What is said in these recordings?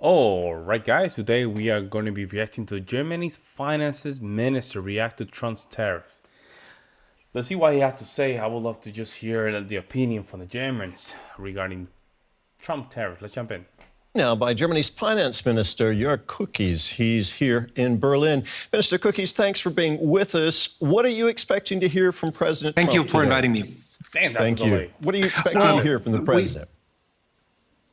All right, guys. Today we are going to be reacting to Germany's finances minister react to Trump's tariff. Let's see what he had to say. I would love to just hear the opinion from the Germans regarding Trump tariff. Let's jump in. Now by Germany's finance minister, Jörg Cookies. He's here in Berlin. Minister Cookies, thanks for being with us. What are you expecting to hear from President Trump Thank you for today? inviting me. Damn, that's Thank a you. delay. What are you expecting to hear from the president?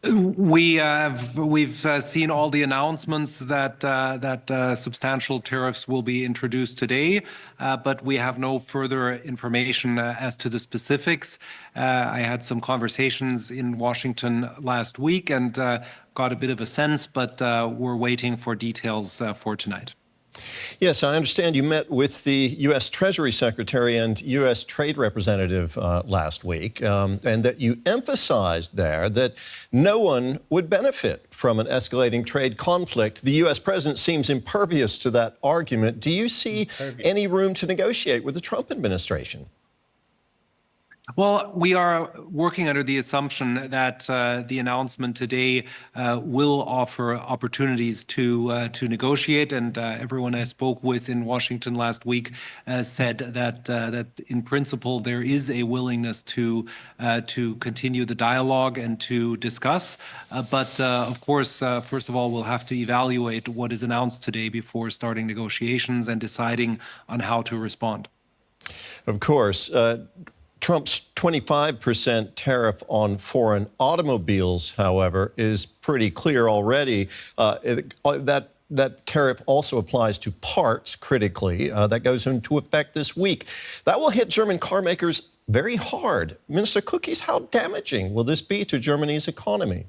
We've seen all the announcements that substantial tariffs will be introduced today, but we have no further information as to the specifics. I had some conversations in Washington last week and got a bit of a sense, but we're waiting for details for tonight. Yes, I understand you met with the U.S. Treasury Secretary and U.S. Trade Representative last week, and that you emphasized there that no one would benefit from an escalating trade conflict. The U.S. president seems impervious to that argument. Do you see any room to negotiate with the Trump administration? Well, we are working under the assumption that the announcement today will offer opportunities to negotiate, and everyone I spoke with in Washington last week said that in principle there is a willingness to continue the dialogue and to discuss. But of course, first of all, we'll have to evaluate what is announced today before starting negotiations and deciding on how to respond. Of course. Trump's 25% tariff on foreign automobiles, however, is pretty clear already. That tariff also applies to parts, critically. That goes into effect this week. That will hit German car makers very hard. Minister Cookies, how damaging will this be to Germany's economy?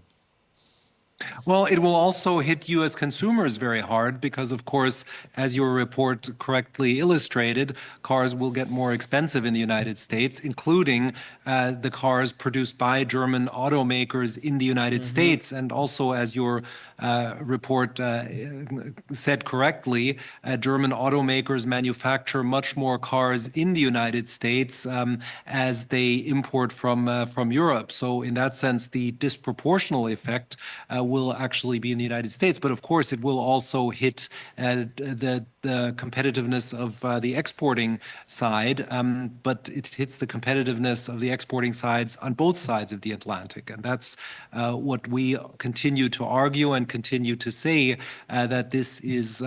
Well, it will also hit you as consumers very hard because, of course, as your report correctly illustrated, cars will get more expensive in the United States, including the cars produced by German automakers in the United States. And also, as your report said correctly, German automakers manufacture much more cars in the United States as they import from Europe. So in that sense, the disproportional effect will actually be in the United States. But of course, it will also hit the competitiveness of the exporting side, but it hits the competitiveness of the exporting sides on both sides of the Atlantic. And that's what we continue to argue and continue to say, that this is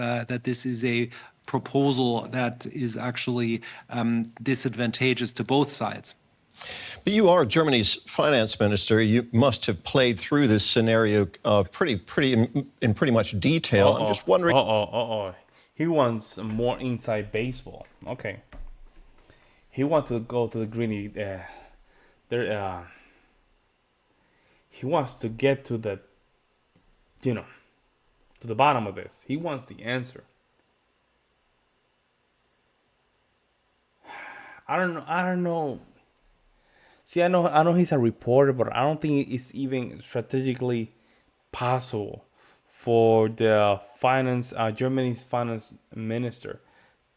a proposal that is actually disadvantageous to both sides. But you are Germany's finance minister. You must have played through this scenario in pretty much detail. I'm just wondering. He wants more inside baseball. Okay. He wants to go to the greeny. He wants to get to the, to the bottom of this. He wants the answer. I don't know. See, I know he's a reporter, but I don't think it's even strategically possible for the Germany's finance minister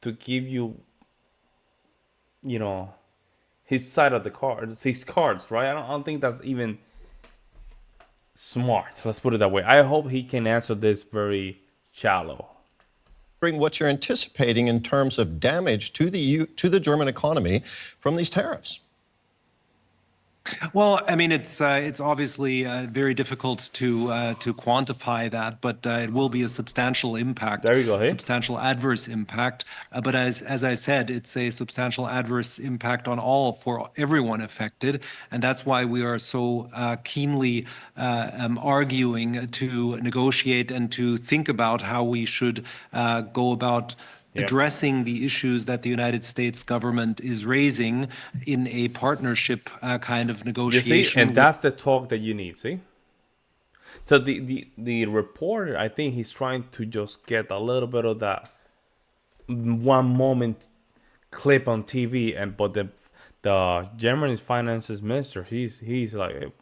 to give you, his side of the cards, his cards, right? I don't think that's even smart. Let's put it that way. I hope he can answer this very shallow. What you're anticipating in terms of damage to the German economy from these tariffs. Well, I mean, it's obviously very difficult to quantify that, but it will be a substantial impact. There you go. Hey? Substantial adverse impact. But as I said, it's a substantial adverse impact for everyone affected, and that's why we are so keenly arguing to negotiate and to think about how we should go about addressing the issues that the United States government is raising in a partnership kind of negotiation. You see, and that's the talk that you need. See, so the reporter, I think he's trying to just get a little bit of that one moment clip on TV, but the Germany's finances minister, he's like,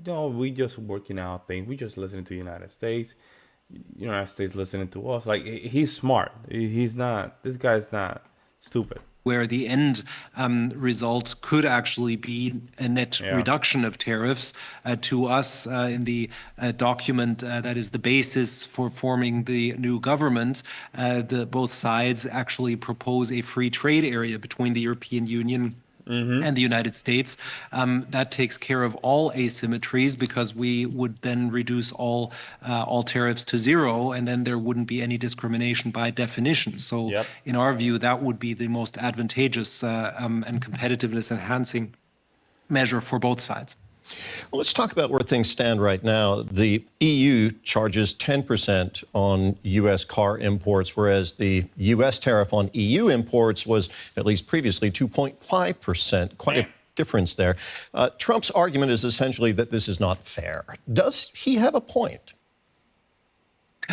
we just working out things. We just listening to the United States. United States listening to us. Like, he's smart. He's not. This guy's not stupid. where the end result could actually be a net Yeah. reduction of tariffs. To us, in the document that is the basis for forming the new government, both sides actually propose a free trade area between the European Union and the United States. That takes care of all asymmetries because we would then reduce all tariffs to zero, and then there wouldn't be any discrimination by definition. So, Yep. in our view, that would be the most advantageous and competitiveness enhancing measure for both sides. Well, let's talk about where things stand right now. The EU charges 10% on U.S. car imports, whereas the U.S. tariff on EU imports was at least previously 2.5%. Quite a difference there. Trump's argument is essentially that this is not fair. Does he have a point?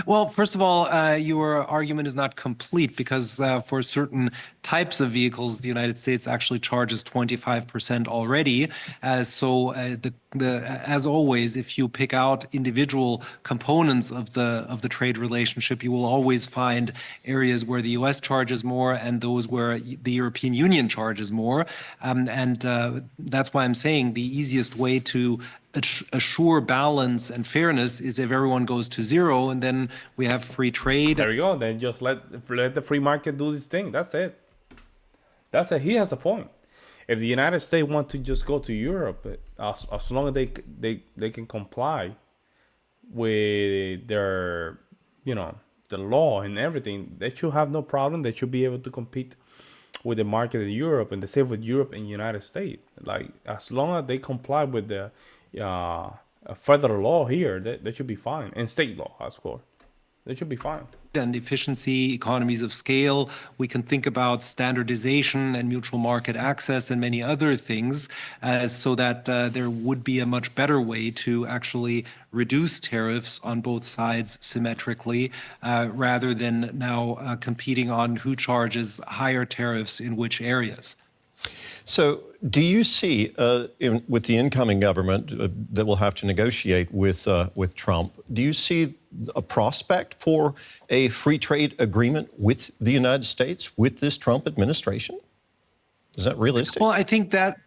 Well, first of all, your argument is not complete because for certain types of vehicles, the United States actually charges 25% already. As always, if you pick out individual components of the trade relationship, you will always find areas where the U.S. charges more and those where the European Union charges more. That's why I'm saying the easiest way to assure balance and fairness is if everyone goes to zero, and then we have free trade. There you go. Then just let the free market do this thing. That's it. That's it. He has a point. If the United States want to just go to Europe, as long as they can comply with their, the law and everything, they should have no problem. They should be able to compete with the market in Europe and the same with Europe and United States. Like, as long as they comply with the federal law here, they should be fine. And state law, of course. They should be fine. And efficiency, economies of scale. We can think about standardization and mutual market access and many other things so that there would be a much better way to actually reduce tariffs on both sides symmetrically rather than now competing on who charges higher tariffs in which areas. So do you see, with the incoming government that will have to negotiate with Trump, do you see a prospect for a free trade agreement with the United States with this Trump administration? Is that realistic? Well, I think that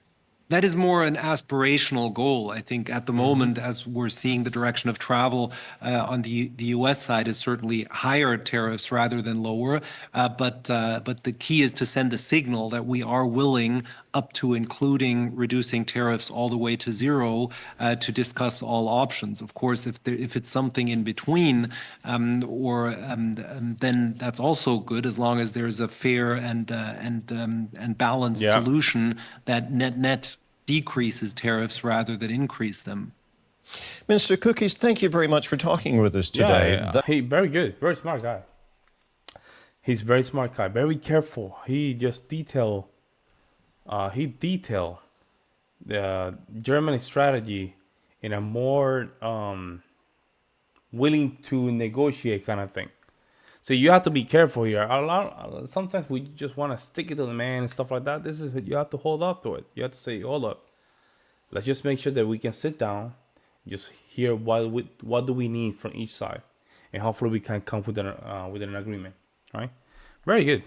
is more an aspirational goal. I think at the moment, as we're seeing the direction of travel on the U.S. side is certainly higher tariffs rather than lower. But the key is to send a signal that we are willing, up to including reducing tariffs all the way to zero, to discuss all options. Of course, if it's something in between, then that's also good as long as there's a fair and balanced solution that net decreases tariffs rather than increase them. Minister Cookies, thank you very much for talking with us today. Yeah. He very good, very smart guy. He's very smart guy, very careful. He just detailed the German strategy in a more willing to negotiate kind of thing. So you have to be careful here. Sometimes we just want to stick it to the man and stuff like that. You have to hold up to it. You have to say, hold up. Let's just make sure that we can sit down, just hear what do we need from each side, and hopefully we can come with an agreement. All right? Very good.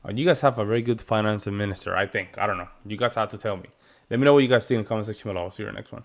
You guys have a very good finance minister, I think. I don't know. You guys have to tell me. Let me know what you guys think in the comment section below. I'll see you in the next one.